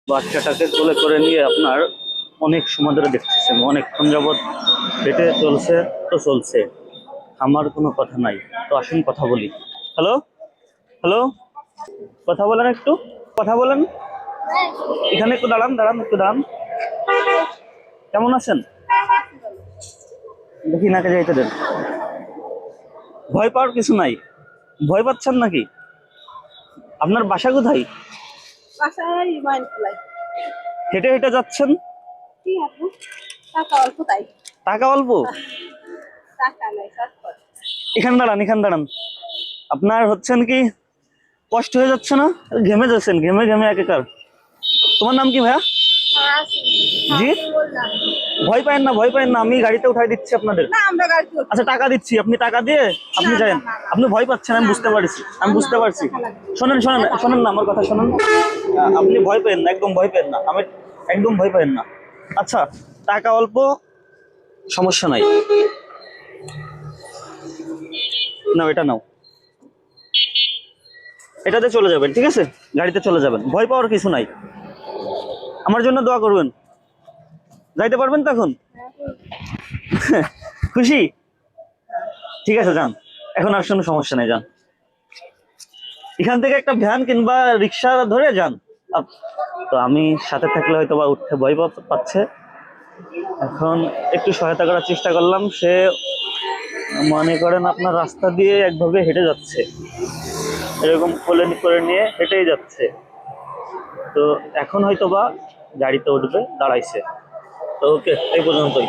বাচ্চাটাকে কোলে করে নিয়ে আপনার অনেক সময় ধরে দেখতেছেন, অনেকক্ষণ যাবৎ হেঁটে চলছে, তো চলছে, আমার কোনো কথা নাই। তো আসুন কথা বলি। হ্যালো, হ্যালো, কথা বলেন, একটু কথা বলেন। এখানে একটু দাঁড়ান, দাঁড়ান, একটু দাঁড়ান। কেমন আছেন? দেখি নাকে যাইতে দেন। ভয় পাওয়ার কিছু নাই। ভয় পাচ্ছেন নাকি? আপনার বাসা কোথায়? হেঁটে হেঁটে যাচ্ছেন? টাকা অল্প? এখানে দাঁড়ান, এখানে দাঁড়ান। আপনার হচ্ছেন কি, কষ্ট হয়ে যাচ্ছে না? ঘেমে যাচ্ছেন, ঘেমে ঘেমে একাকার। তোমার নাম কি ভাইয়া? জি, ভয় পায়েন না, ভয় পায়েন না, আমি গাড়িতে উঠাই দিচ্ছি আপনাদের। আচ্ছা, টাকা দিচ্ছি, আপনি টাকা দিয়ে আপনি যাবেন। আপনি ভয় পাচ্ছেন, আমি বুঝতে পারছি, আমি বুঝতে পারছি। শোনেন, শোনেন, শোনেন না, আমার কথা শোনেন। আপনি ভয় পেন না, একদম ভয় পেন না, আমি একদম ভয় পেন না। আচ্ছা, টাকা অল্প, সমস্যা নাই। নাও, এটা নাও, এটাতে চলে যাবেন, ঠিক আছে? গাড়িতে চলে যাবেন, ভয় পাওয়ার কিছু নাই। আমার জন্য দোয়া করবেন। যাইতে পারবেন তো এখন? খুশি? ঠিক আছে, যান। এখন আর কোনো সমস্যা নেই, যান। এখান থেকে একটা ভ্যান কিংবা রিক্সা ধরে যান। তো আমি সাথে থাকলে হয়তো বা উঠতে ভয় পাচ্ছে। এখন একটু সহায়তা করার চেষ্টা করলাম। সে মনে করেন আপনার রাস্তা দিয়ে একভাবে হেঁটে যাচ্ছে, এরকম কোলে করে নিয়ে হেঁটেই যাচ্ছে। তো এখন হয়তো বা গাড়িতে উঠবে, দাঁড়াইছে। তো ওকে, এই পর্যন্তই।